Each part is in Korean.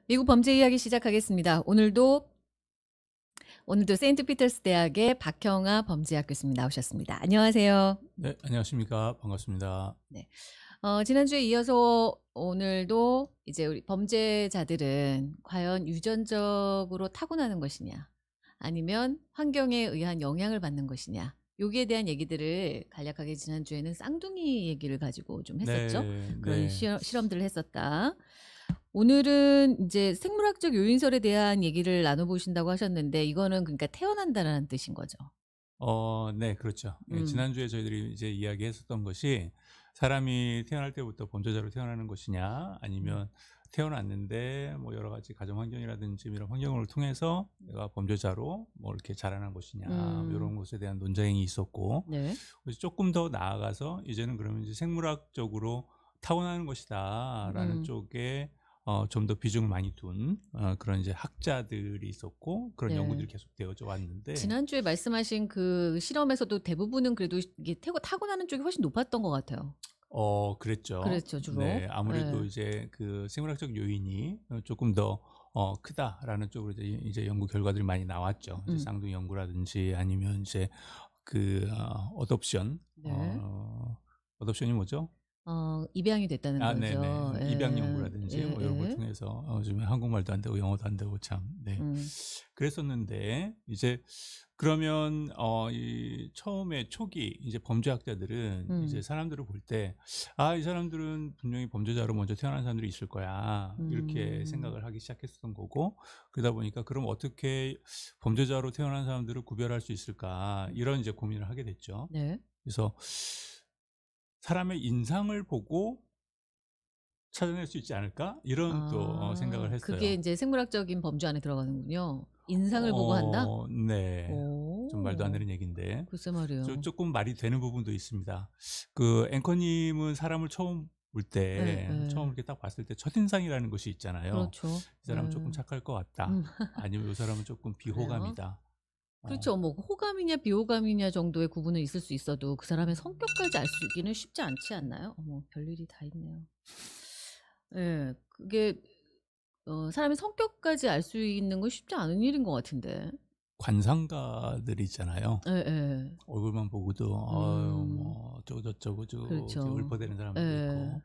미국 범죄 이야기 시작하겠습니다. 오늘도 세인트 피터스 대학의 박형아 범죄학 교수님 나오셨습니다. 안녕하세요. 네, 안녕하십니까. 반갑습니다. 네. 지난주에 이어서 오늘도 이제 우리 범죄자들은 과연 유전적으로 타고나는 것이냐, 아니면 환경에 의한 영향을 받는 것이냐, 여기에 대한 얘기들을 간략하게 지난주에는 쌍둥이 얘기를 가지고 좀 했었죠. 그런 실험들을 했었다. 오늘은 이제 생물학적 요인설에 대한 얘기를 나눠보신다고 하셨는데, 이거는 그러니까 태어난다라는 뜻인 거죠. 네, 그렇죠. 지난주에 저희들이 이제 이야기했었던 것이 사람이 태어날 때부터 범죄자로 태어나는 것이냐, 아니면 태어났는데 뭐 여러 가지 가정 환경이라든지 이런 환경을 통해서 내가 범죄자로 뭐 이렇게 자라난 것이냐, 이런 것에 대한 논쟁이 있었고, 네. 그래서 조금 더 나아가서 이제는 그러면 이제 생물학적으로 타고나는 것이다라는 쪽에 좀 더 비중을 많이 둔 그런 이제 학자들이 있었고 그런 네. 연구들이 계속 되어져 왔는데, 지난주에 말씀하신 그 실험에서도 대부분은 그래도 이게 타고나는 쪽이 훨씬 높았던 것 같아요. 그랬죠. 그랬죠, 주로. 네, 아무래도 네. 이제 그 생물학적 요인이 조금 더 크다라는 쪽으로 이제 연구 결과들이 많이 나왔죠. 이제 쌍둥이 연구라든지 아니면 이제 그 어덥션, 네. 어덥션이 뭐죠? 입양이 됐다는 거죠. 네네. 입양 연구라든지 뭐 이런 걸 예. 통해서 요즘에 한국말도 안 되고 영어도 안 되고 참, 네. 그랬었는데 이제 그러면 이 처음에 초기 이제 범죄학자들은 이제 사람들을 볼 때 이 사람들은 분명히 범죄자로 먼저 태어난 사람들이 있을 거야, 이렇게 생각을 하기 시작했었던 거고, 그러다 보니까 그럼 어떻게 범죄자로 태어난 사람들을 구별할 수 있을까, 이런 이제 고민을 하게 됐죠. 네. 그래서 사람의 인상을 보고 찾아낼 수 있지 않을까? 이런 또 생각을 했어요. 그게 이제 생물학적인 범주 안에 들어가는군요. 인상을 보고 한다? 네. 오. 좀 말도 안 되는 얘기인데. 글쎄 말이에요. 조금 말이 되는 부분도 있습니다. 그 앵커님은 사람을 처음 볼 때, 네. 처음 이렇게 딱 봤을 때 첫인상이라는 것이 있잖아요. 그렇죠. 이 사람은 조금 착할 것 같다. 아니면 이 사람은 조금 비호감이다. 그렇죠. 뭐 호감이냐 비호감이냐 정도의 구분은 있을 수 있어도 그 사람의 성격까지 알 수 있기는 쉽지 않지 않나요? 어머, 별일이 다 있네요. 예, 그게 사람의 성격까지 알 수 있는 건 쉽지 않은 일인 것 같은데. 관상가들이 있잖아요. 예. 얼굴만 보고도 뭐 어쩌고저쩌고 그렇죠. 울퍼대는 사람들도 있고.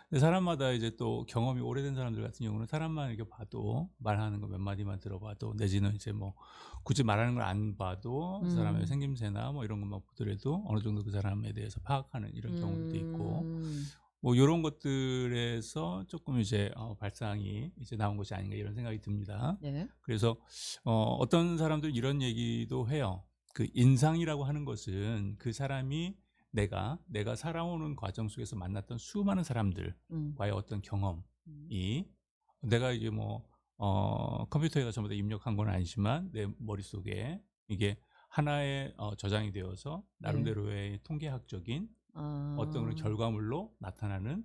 근데 사람마다 이제 또 경험이 오래된 사람들 같은 경우는 사람만 이렇게 봐도, 말하는 거 몇 마디만 들어봐도, 내지는 이제 뭐 굳이 말하는 걸 안 봐도 그 사람의 생김새나 뭐 이런 것만 보더라도 어느 정도 그 사람에 대해서 파악하는 이런 경우도 있고, 뭐 이런 것들에서 조금 이제 발상이 이제 나온 것이 아닌가, 이런 생각이 듭니다. 네. 그래서 어떤 사람들 이런 얘기도 해요. 그 인상이라고 하는 것은 그 사람이 내가 살아오는 과정 속에서 만났던 수많은 사람들과의 어떤 경험이, 내가 이게 뭐 컴퓨터에다 전부 다 입력한 건 아니지만 내 머릿속에 이게 하나의 저장이 되어서 나름대로의 통계학적인 어떤 그런 결과물로 나타나는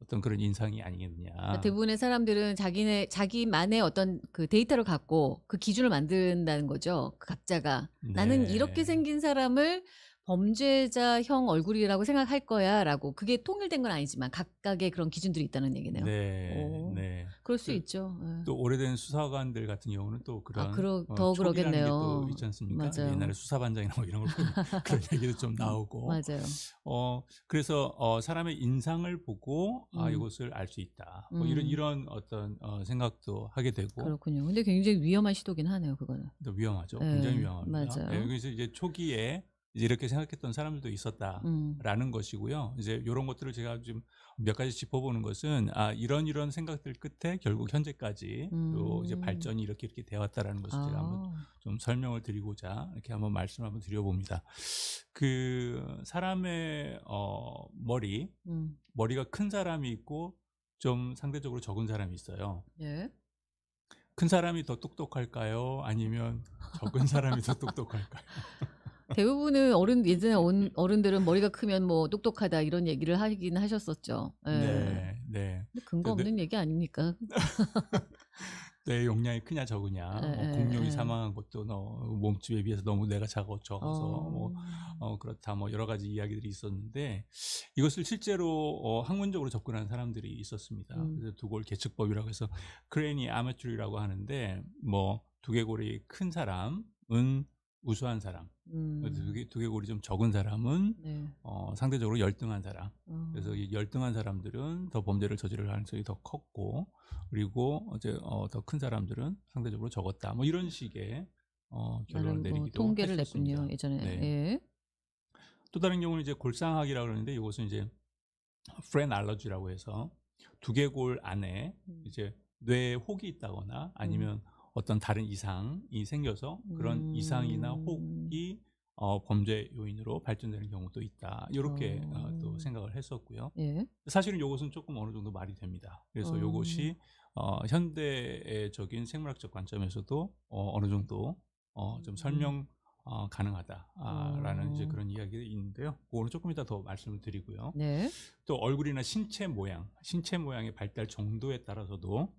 어떤 그런 인상이 아니겠느냐. 그러니까 대부분의 사람들은 자기만의 어떤 그 데이터를 갖고 그 기준을 만든다는 거죠. 그 각자가. 네. 나는 이렇게 생긴 사람을 범죄자형 얼굴이라고 생각할 거야 라고. 그게 통일된 건 아니지만 각각의 그런 기준들이 있다는 얘기네요. 네. 그럴 수 있죠. 또 오래된 수사관들 같은 경우는 또 그런 더 촉이라는 게 그러겠네요. 또 있지 않습니까? 맞아요. 옛날에 수사반장이나 뭐 이런 걸 보면 그런 얘기도 좀 나오고. 맞아요. 그래서 사람의 인상을 보고 이것을 알 수 있다. 뭐 이런 어떤 생각도 하게 되고. 그렇군요. 근데 굉장히 위험한 시도긴 하네요, 그거는. 또 위험하죠. 굉장히 위험합니다. 맞아요. 그래서 이제 초기에 이제 이렇게 생각했던 사람들도 있었다라는 것이고요. 이제 이런 것들을 제가 좀 몇 가지 짚어보는 것은 이런 생각들 끝에 결국 현재까지 또 이제 발전이 이렇게 되어왔다라는 것을 제가 한번 좀 설명을 드리고자 이렇게 한번 말씀을 한번 드려봅니다. 그 사람의 머리가 큰 사람이 있고 좀 상대적으로 적은 사람이 있어요. 네. 큰 사람이 더 똑똑할까요? 아니면 적은 사람이 더 똑똑할까요? 대부분은 예전에 어른들은 머리가 크면 뭐 똑똑하다 이런 얘기를 하긴 하셨었죠. 네. 근데 근거 없는 얘기 아닙니까? 내 용량이 크냐 적으냐, 공룡이 에. 사망한 것도 너 몸집에 비해서 너무 내가 적어서 뭐 어. 그렇다 뭐 여러 가지 이야기들이 있었는데 이것을 실제로 학문적으로 접근한 사람들이 있었습니다. 그래서 두골 계측법이라고 해서 크레니 아메추리라고 하는데 뭐 두개골이 큰 사람은 우수한 사람, 두개골이 좀 적은 사람은 네. 상대적으로 열등한 사람. 그래서 이 열등한 사람들은 더 범죄를 저지를 가능성이 더 컸고, 그리고 이제 더 큰 사람들은 상대적으로 적었다. 뭐 이런 식의 결론을 나름 내리기도 통계를 했었습니다. 냈군요, 예전에. 네. 예. 또 다른 경우는 이제 골상학이라고 그러는데 이것은 이제 프레날러지라고 해서 두개골 안에 이제 뇌에 혹이 있다거나 아니면 어떤 다른 이상이 생겨서 그런 이상이나 혹이 범죄 요인으로 발전되는 경우도 있다. 이렇게 또 생각을 했었고요. 예. 사실은 이것은 조금 어느 정도 말이 됩니다. 그래서 이것이 현대적인 생물학적 관점에서도 어느 정도 좀 설명 가능하다라는 이제 그런 이야기가 있는데요. 그거는 조금 이따 더 말씀을 드리고요. 네. 또 얼굴이나 신체 모양의 발달 정도에 따라서도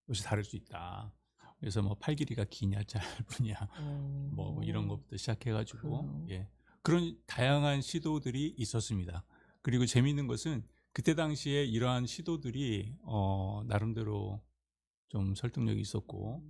이것이 다를 수 있다. 그래서 뭐 팔 길이가 기냐 짧으냐 뭐 이런 것부터 시작해가지고 예, 그런 다양한 시도들이 있었습니다. 그리고 재미있는 것은 그때 당시에 이러한 시도들이 나름대로 좀 설득력이 있었고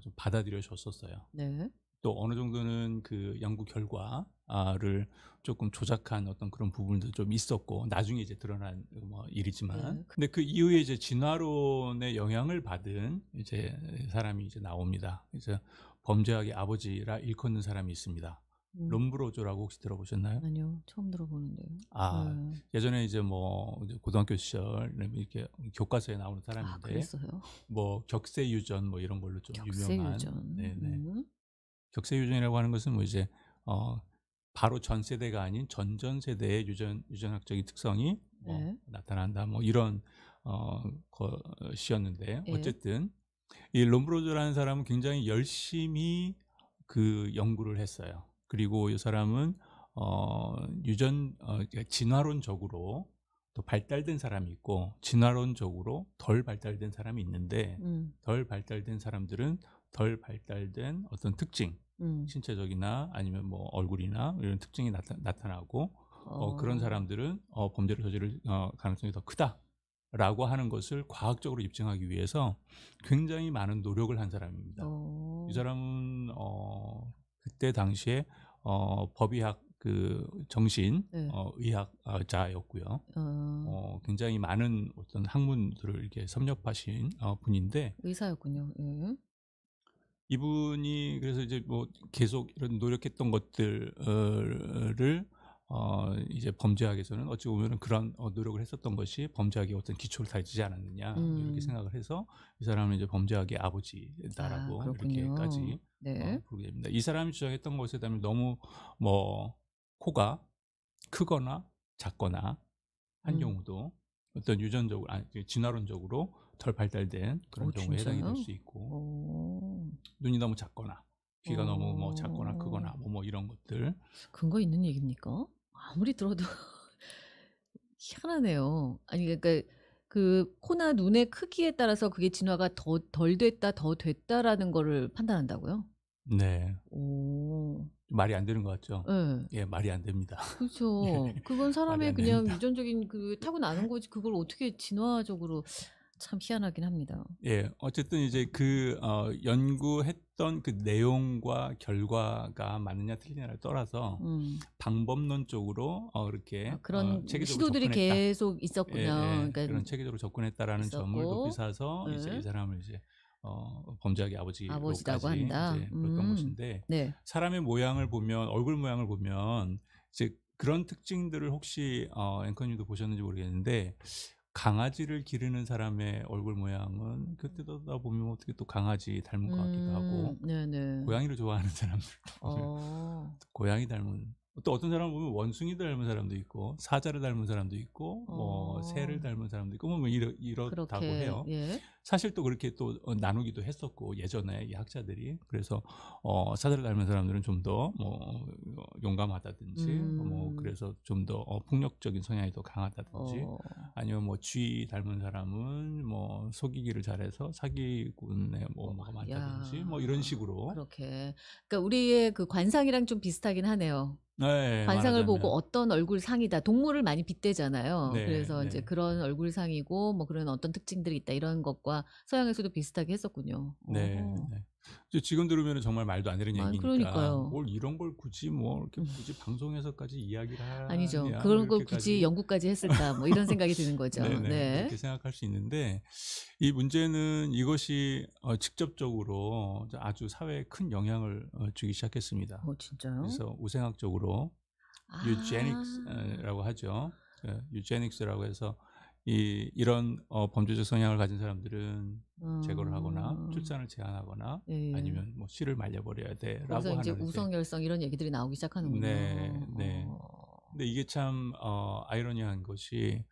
좀 받아들여졌었어요. 네. 또 어느 정도는 그 연구 결과를 조금 조작한 어떤 그런 부분도 좀 있었고 나중에 이제 드러난 뭐 일이지만 네. 근데 그 이후에 이제 진화론의 영향을 받은 이제 사람이 이제 나옵니다. 그래서 범죄학의 아버지라 일컫는 사람이 있습니다. 롬브로조라고 혹시 들어보셨나요? 아니요, 처음 들어보는데요. 예전에 이제 뭐 고등학교 시절 이렇게 교과서에 나오는 사람인데 그랬어요? 뭐 격세유전 뭐 이런 걸로 좀 유명한 격세유전. 네네. 격세유전이라고 하는 것은 뭐 이제 바로 전 세대가 아닌 전전 세대의 유전학적인 특성이 네. 나타난다 뭐 이런 것이었는데 예. 어쨌든 이 롬브로조라는 사람은 굉장히 열심히 그 연구를 했어요. 그리고 이 사람은 진화론적으로 또 발달된 사람이 있고 진화론적으로 덜 발달된 사람이 있는데 덜 발달된 사람들은 덜 발달된 어떤 특징, 신체적이나 아니면 뭐 얼굴이나 이런 특징이 나타나고 그런 사람들은 범죄를 저지를 가능성이 더 크다라고 하는 것을 과학적으로 입증하기 위해서 굉장히 많은 노력을 한 사람입니다. 이 사람은 그때 당시에 법의학 그 정신 의학자였고요. 굉장히 많은 어떤 학문들을 이렇게 섭렵하신 분인데 의사였군요. 예. 이분이 그래서 이제 뭐 계속 이런 노력했던 것들을 이제 범죄학에서는 어찌 보면은 그런 노력을 했었던 것이 범죄학의 어떤 기초를 다지지 않았느냐 이렇게 생각을 해서 이 사람은 이제 범죄학의 아버지다라고 이렇게까지 부르게 됩니다. 이 사람이 주장했던 것에 대하면 너무 뭐 코가 크거나 작거나 한 경우도 어떤 유전적으로 진화론적으로 덜 발달된 그런 경우에 해당이 될 수 있고 눈이 너무 작거나 귀가 너무 뭐 작거나 크거나 뭐 이런 것들 근거 있는 얘기입니까? 아무리 들어도 희한하네요. 아니 그러니까 그 코나 눈의 크기에 따라서 그게 진화가 덜 됐다, 더 됐다라는 거를 판단한다고요? 네. 오. 말이 안 되는 것 같죠? 예. 예, 말이 안 됩니다. 그렇죠. 그건 사람의 안 그냥 됩니다. 유전적인 그 타고나는 거지 그걸 어떻게 진화적으로 참 희한하긴 합니다. 예, 어쨌든 이제 그 연구했던 그 내용과 결과가 맞느냐 틀리냐를 떠나서 방법론적으로 이렇게 그런 체계적으로 시도들이 접근했다. 계속 있었군요. 예, 그러니까 그런 체계적으로 접근했다라는 점을 높이 사서 이제 이 사람을 이제 범죄학의 아버지로까지 아버지라고 한다. 이제 그랬던 것인데 네. 사람의 모양을 보면 얼굴 모양을 보면 이제 그런 특징들을 혹시 앵커님도 보셨는지 모르겠는데 강아지를 기르는 사람의 얼굴 모양은 그때 다 보면 어떻게 또 강아지 닮은 것 같기도 하고 네네. 고양이를 좋아하는 사람들도 보면 고양이 닮은 또 어떤 사람을 보면 원숭이를 닮은 사람도 있고 사자를 닮은 사람도 있고 뭐 새를 닮은 사람도 있고 뭐 이렇다고 그렇게 해요. 예. 사실 또 그렇게 또 나누기도 했었고 예전에 이 학자들이. 그래서 사자를 닮은 사람들은 좀 더 뭐 용감하다든지 뭐 그래서 좀 더 폭력적인 성향이 더 강하다든지 아니면 뭐 쥐 닮은 사람은 뭐 속이기를 잘해서 사기꾼의 뭐가 많다든지 뭐 이런 식으로. 그렇게. 그러니까 우리의 그 관상이랑 좀 비슷하긴 하네요. 네, 관상을 보고 말하자면. 어떤 얼굴상이다. 동물을 많이 빗대잖아요. 네, 그래서 이제 네. 그런 얼굴상이고 뭐 그런 어떤 특징들이 있다. 이런 것과 서양에서도 비슷하게 했었군요. 네, 네. 이제 지금 들으면 정말 말도 안 되는 얘기니까 그러니까요. 뭘 이런 걸 굳이 뭐 이렇게 굳이 방송에서까지 이야기를 아니죠. 하냐 뭐 그런 걸 굳이 이렇게까지. 연구까지 했을까? 뭐 이런 생각이 드는 거죠. 네네, 네. 이렇게 생각할 수 있는데 이 문제는 이것이 직접적으로 아주 사회에 큰 영향을 주기 시작했습니다. 진짜요? 그래서 우생학적으로 아. 유제닉스라고 하죠. 유제닉스라고 해서 이런 범죄적 성향을 가진 사람들은 제거를 하거나 출산을 제한하거나 예. 아니면 뭐 씨를 말려버려야 돼라고 거기서 이제 하는 우성열성 이런 얘기들이 나오기 시작하는군요. 네, 네. 근데 이게 참 아이러니한 것이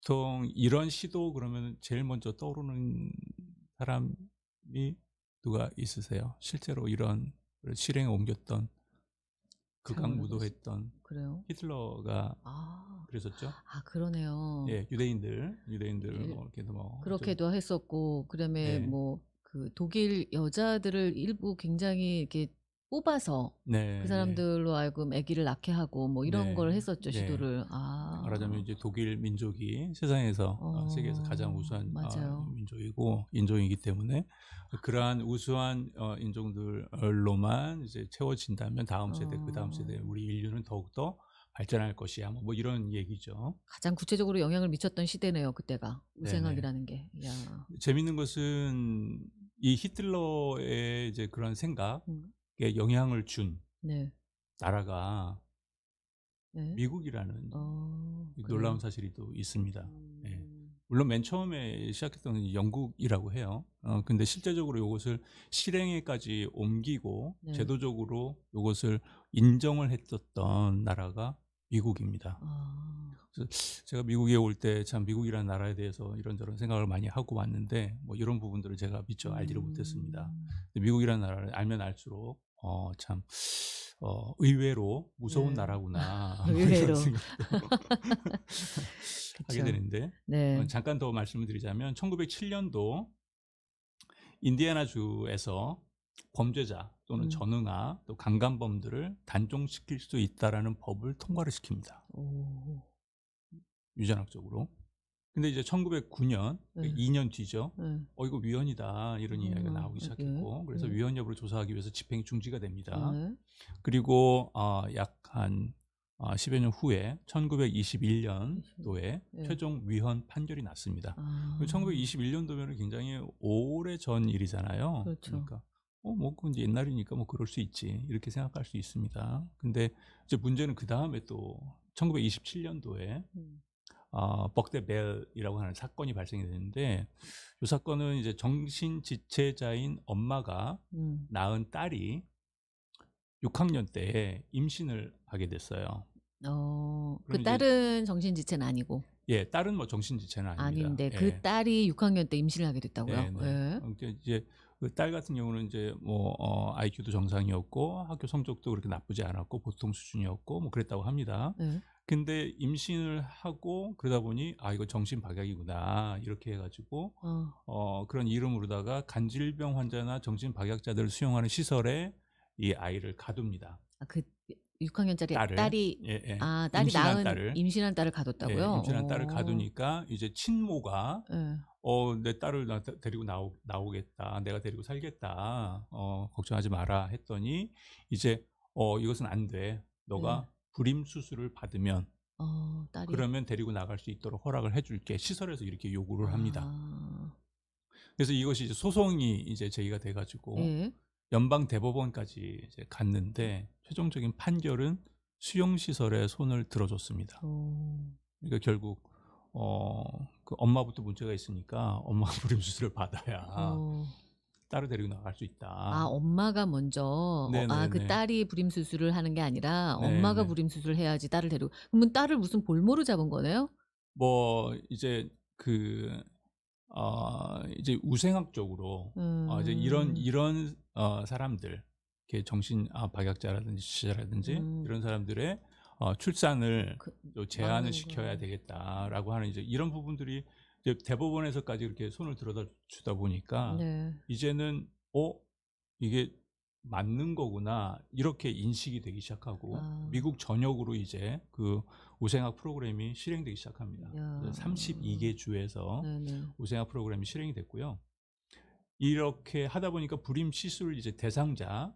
보통 이런 시도 그러면 제일 먼저 떠오르는 사람이 누가 있으세요? 실제로 이런 실행에 옮겼던 잘 모르겠어요. 극악무도했던 그래요? 히틀러가 아. 그랬었죠. 그러네요. 예, 유대인들 예. 뭐 이렇게 뭐 좀 그렇게도 했었고 그다음에 네, 뭐 그 독일 여자들을 일부 굉장히 이렇게 뽑아서 그 네, 네, 사람들로 하여금 아기를 낳게 하고 뭐 이런 걸 네, 했었죠, 네. 시도를. 말하자면 이제 독일 민족이 세상에서 세계에서 가장 우수한 맞아요. 민족이고 인종이기 때문에 그러한 우수한 인종들로만 이제 채워진다면 다음 세대, 그 다음 세대 우리 인류는 더욱더 발전할 것이야. 뭐 이런 얘기죠. 가장 구체적으로 영향을 미쳤던 시대네요, 그때가. 네네. 우생학이라는 게. 야. 재밌는 것은 이 히틀러의 이제 그런 생각에 영향을 준 네. 나라가 네. 미국이라는 그래요? 놀라운 사실이 또 있습니다. 예. 물론 맨 처음에 시작했던 건 영국이라고 해요. 근데 실제적으로 이것을 실행에까지 옮기고 네. 제도적으로 이것을 인정을 했었던 나라가 미국입니다. 그래서 제가 미국에 올 때 참 미국이라는 나라에 대해서 이런저런 생각을 많이 하고 왔는데 뭐 이런 부분들을 제가 미처 알지를 못했습니다. 근데 미국이라는 나라를 알면 알수록 참 의외로 무서운 네. 나라구나 뭐 의외로. 이런 생각도 하게 그쵸. 되는데 네. 잠깐 더 말씀을 드리자면 1907년도 인디애나주에서 범죄자 또는 전응아 또 강간범들을 단종시킬 수 있다라는 법을 통과를 시킵니다. 오. 유전학적으로. 근데 이제 1909년, 네. 2년 뒤죠. 네. 이거 위헌이다 이런 이야기가 나오기 시작했고 그래서 위헌 여부를 조사하기 위해서 집행이 중지가 됩니다. 네. 그리고 약 한 10여 년 후에 1921년도에 최종 위헌 판결이 났습니다. 1921년도면 굉장히 오래 전 일이잖아요. 그렇죠. 그러니까 뭐 그건 이제 옛날이니까 뭐 그럴 수 있지 이렇게 생각할 수 있습니다. 근데 이제 문제는 그 다음에 또 1927년도에 벅데벨이라고 하는 사건이 발생이 됐는데 이 사건은 이제 정신지체자인 엄마가 낳은 딸이 6학년 때 임신을 하게 됐어요. 그 딸은 정신지체는 아니고. 예, 딸은 뭐 정신지체는 아닙니다. 아닌데 예. 그 딸이 6학년 때 임신을 하게 됐다고요? 네, 네. 이제 그 딸 같은 경우는 이제 뭐 IQ도 정상이었고 학교 성적도 그렇게 나쁘지 않았고 보통 수준이었고 뭐 그랬다고 합니다. 네. 근데 임신을 하고 그러다 보니 이거 정신박약이구나 이렇게 해가지고 그런 이름으로다가 간질병 환자나 정신박약자들을 수용하는 시설에 이 아이를 가둡니다. 그 6학년짜리 딸을, 딸이 예. 딸이 임신한 딸을 가뒀다고요? 예, 임신한 딸을 가두니까 이제 친모가 네. 내 딸을 데리고 나오겠다. 내가 데리고 살겠다. 걱정하지 마라 했더니 이제 이것은 안 돼. 너가 불임 수술을 받으면 딸이? 그러면 데리고 나갈 수 있도록 허락을 해줄게. 시설에서 이렇게 요구를 합니다. 그래서 이것이 이제 소송이 이제 제기가 돼가지고 연방 대법원까지 이제 갔는데 최종적인 판결은 수용 시설에 손을 들어줬습니다. 그러니까 결국 그 엄마부터 문제가 있으니까 엄마가 불임 수술을 받아야 딸을 데리고 나갈 수 있다. 엄마가 먼저 그 네네네. 딸이 불임 수술을 하는 게 아니라 엄마가 네네. 불임 수술을 해야지 딸을 데리고. 그러면 딸을 무슨 볼모로 잡은 거네요? 뭐 이제 이제 우생학적으로 이제 음. 이런 사람들, 이렇게 정신 박약자라든지 지체라든지 음. 이런 사람들의 출산을 그 또 제한을 막는 시켜야 거. 되겠다라고 하는 이제 이런 부분들이 이제 대법원에서까지 이렇게 손을 들어다 주다 보니까 네. 이제는 이게 맞는 거구나 이렇게 인식이 되기 시작하고 아. 미국 전역으로 이제 그 우생학 프로그램이 실행되기 시작합니다. 야. 32개 주에서 네네. 우생학 프로그램이 실행이 됐고요. 이렇게 하다 보니까 불임 시술 이제 대상자를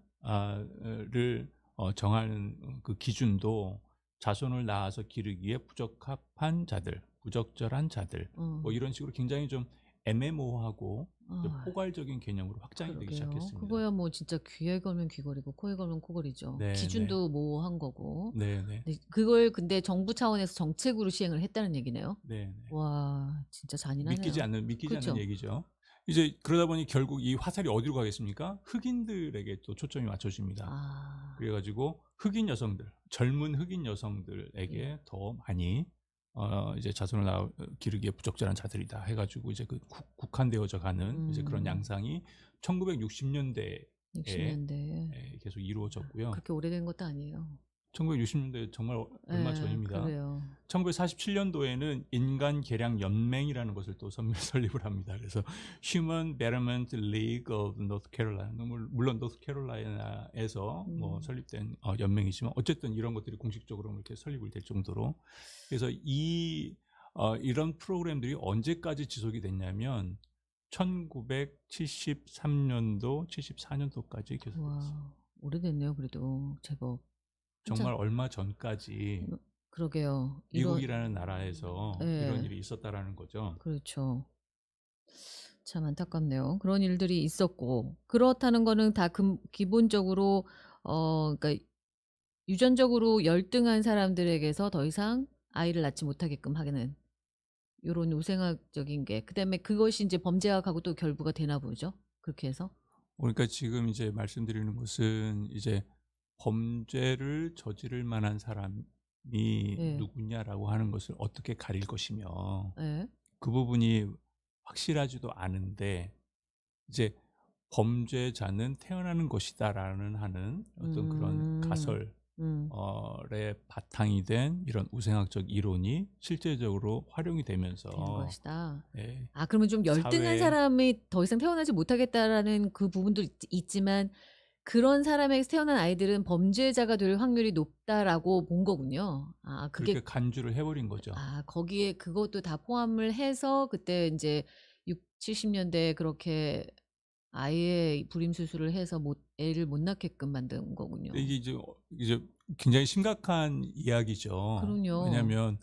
정하는 그 기준도 자손을 낳아서 기르기에 부적합한 자들, 부적절한 자들, 뭐 이런 식으로 굉장히 좀 애매모호하고 이제 아. 포괄적인 개념으로 확장이 되기 그러게요. 시작했습니다. 그거야 뭐 진짜 귀에 걸면 귀걸이고 코에 걸면 코걸이죠. 네네. 기준도 모호한 거고. 네네. 근데 그걸 근데 정부 차원에서 정책으로 시행을 했다는 얘기네요. 네네. 와, 진짜 믿기지 잔인하네요. 않는 그쵸? 얘기죠. 이제 그러다 보니 결국 이 화살이 어디로 가겠습니까? 흑인들에게 또 초점이 맞춰집니다. 아. 그래 가지고 흑인 여성들, 젊은 흑인 여성들에게 예. 더 많이 이제 자손을 기르기에 부적절한 자들이다 해 가지고 이제 그 국한되어져 가는 이제 그런 양상이 1960년대에 60년대. 계속 이루어졌고요. 그렇게 오래된 것도 아니에요. 1960년대 정말 얼마 예, 전입니다. 그래요. 1947년도에는 인간 개량 연맹이라는 것을 또 설립을 합니다. 그래서 Human Betterment League of North Carolina, 물론 노스캐롤라이나에서 뭐 설립된 연맹이지만 어쨌든 이런 것들이 공식적으로 이렇게 설립이 될 정도로. 그래서 이런 프로그램들이 언제까지 지속이 됐냐면 1973년도, 74년도까지 계속됐어요. 와, 오래됐네요. 그래도 제법. 정말 얼마 전까지 그러게요. 미국이라는 나라에서 이런 예, 일이 있었다라는 거죠. 그렇죠. 참 안타깝네요. 그런 일들이 있었고, 그렇다는 거는 다 기본적으로 그러니까 유전적으로 열등한 사람들에게서 더 이상 아이를 낳지 못하게끔 하는 요런 우생학적인 게, 그다음에 그것이 이제 범죄학하고 또 결부가 되나 보죠. 그렇게 해서. 그러니까 지금 이제 말씀드리는 것은 이제 범죄를 저지를 만한 사람이 예. 누구냐라고 하는 것을 어떻게 가릴 것이며 예. 그 부분이 확실하지도 않은데 이제 범죄자는 태어나는 것이다라는 하는 어떤 그런 음. 가설의 음. 바탕이 된 이런 우생학적 이론이 실제적으로 활용이 되는 되면서 것이다. 예, 그러면 좀 열등한 사회에 사람이 더 이상 태어나지 못하겠다라는 그 부분도 있지만, 그런 사람에게서 태어난 아이들은 범죄자가 될 확률이 높다라고 본 거군요. 그게 그렇게 간주를 해버린 거죠. 거기에 그것도 다 포함을 해서 그때 인제 60-70년대에 그렇게 아예 불임 수술을 해서 애를 못 낳게끔 만든 거군요. 근데 이게 이제 굉장히 심각한 이야기죠. 그럼요. 왜냐하면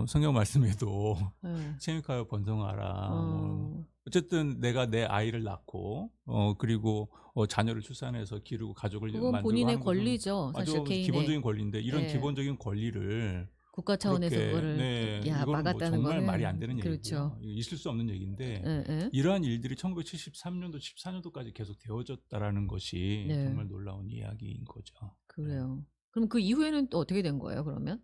성경 말씀에도 예. 생육하여 번성하라. 뭐 어. 어쨌든 내가 내 아이를 낳고 그리고 자녀를 출산해서 기르고 가족을 그건 만들고 본인의 하는 것은 권리죠. 맞아, 사실 개인의. 기본적인 권리인데 이런 예. 기본적인 권리를 국가 차원에서 그렇게 그거를 이거는 뭐 막았다는 정말 말이 안 거는 되는 그렇죠. 얘기고요. 이거 있을 수 없는 얘기인데 예예. 이러한 일들이 1973년도, 14년도까지 계속 되어졌다라는 것이 네. 정말 놀라운 이야기인 거죠. 네. 그래요. 그럼 그 이후에는 또 어떻게 된 거예요, 그러면?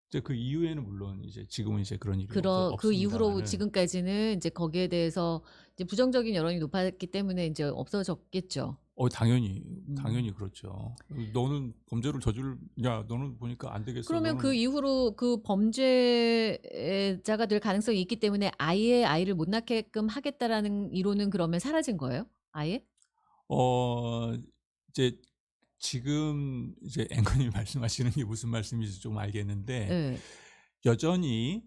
이제 그 이후에는 물론 이제 지금은 이제 그런 일이 그 이후로 없습니다만은 지금까지는 이제 거기에 대해서 이제 부정적인 여론이 높았기 때문에 인제 없어졌겠죠. 당연히 음. 그렇죠. 너는 범죄를 저지르냐, 너는 보니까 안 되겠어. 그러면 그 너는 이후로 그 범죄자가 될 가능성이 있기 때문에 아예 아이를 못 낳게끔 하겠다라는 이론은 그러면 사라진 거예요? 아예? 어 이제 지금 이제 앵커님이 말씀하시는 게 무슨 말씀인지 좀 알겠는데 예. 여전히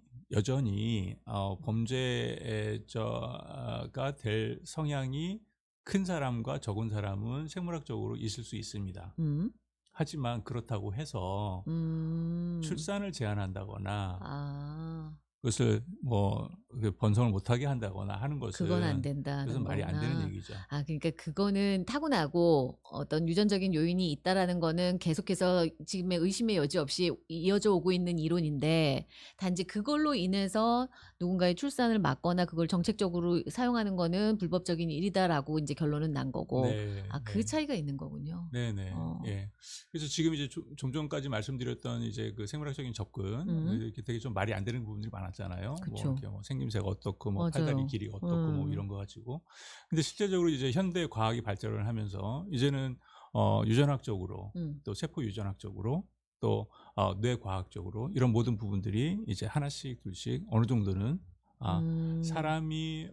범죄자가 될 성향이 큰 사람과 적은 사람은 생물학적으로 있을 수 있습니다. 음. 하지만 그렇다고 해서 음. 출산을 제한한다거나 아. 그것을 뭐 번성을 못하게 한다거나 하는 그건 안 것은 된다는 말이 안 되는 거구나. 얘기죠. 그러니까 그거는 타고나고 어떤 유전적인 요인이 있다라는 거는 계속해서 지금의 의심의 여지 없이 이어져 오고 있는 이론인데, 단지 그걸로 인해서 누군가의 출산을 막거나 그걸 정책적으로 사용하는 거는 불법적인 일이다라고 이제 결론은 난 거고. 네, 그 네. 차이가 있는 거군요. 네네. 예. 그래서 지금 이제 좀 전까지 말씀드렸던 이제 그 생물학적인 접근 이렇게 되게 좀 말이 안 되는 부분들이 많았잖아요. 뭐 그쵸. 이렇게 뭐 생김새가 어떻고 뭐 맞아요. 팔다리 길이가 어떻고 뭐 이런 거 가지고. 근데 실제적으로 이제 현대 과학이 발전을 하면서 이제는 유전학적으로 또 세포 유전학적으로 또 뇌과학적으로 이런 모든 부분들이 이제 하나씩 둘씩 어느 정도는 사람이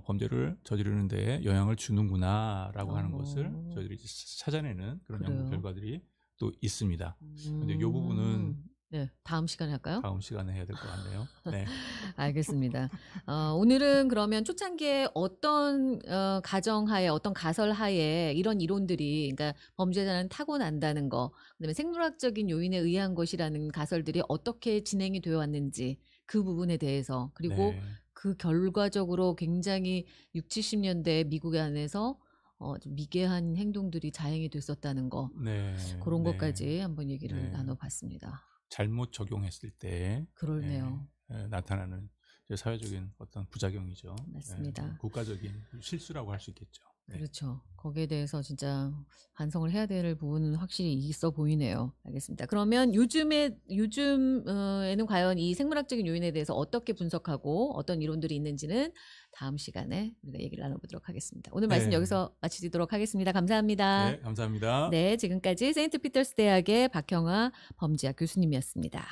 범죄를 저지르는 데에 영향을 주는구나라고 하는 것을 저희들이 이제 찾아내는 그런 연구 그래요. 결과들이 또 있습니다. 근데 이 부분은 네, 다음 시간에 할까요? 다음 시간에 해야 될 것 같네요. 네. 알겠습니다. 오늘은 그러면 초창기에 어떤 가정하에 어떤 가설하에 이런 이론들이 그러니까 범죄자는 타고난다는 거, 그다음에 생물학적인 요인에 의한 것이라는 가설들이 어떻게 진행이 되어 왔는지 그 부분에 대해서 그리고 네. 그 결과적으로 굉장히 6, 70년대 미국 안에서 좀 미개한 행동들이 자행이 됐었다는 거 네. 그런 네. 것까지 한번 얘기를 네. 나눠봤습니다. 잘못 적용했을 때 그러네요. 나타나는 이제 사회적인 어떤 부작용이죠. 맞습니다. 국가적인 실수라고 할 수 있겠죠. 네. 그렇죠. 거기에 대해서 진짜 반성을 해야 될 부분은 확실히 있어 보이네요. 알겠습니다. 그러면 요즘에는 과연 이 생물학적인 요인에 대해서 어떻게 분석하고 어떤 이론들이 있는지는 다음 시간에 우리가 얘기를 나눠보도록 하겠습니다. 오늘 말씀 네. 여기서 마치도록 하겠습니다. 감사합니다. 네, 감사합니다. 네, 지금까지 세인트 피터스 대학의 박형아 범죄학 교수님이었습니다.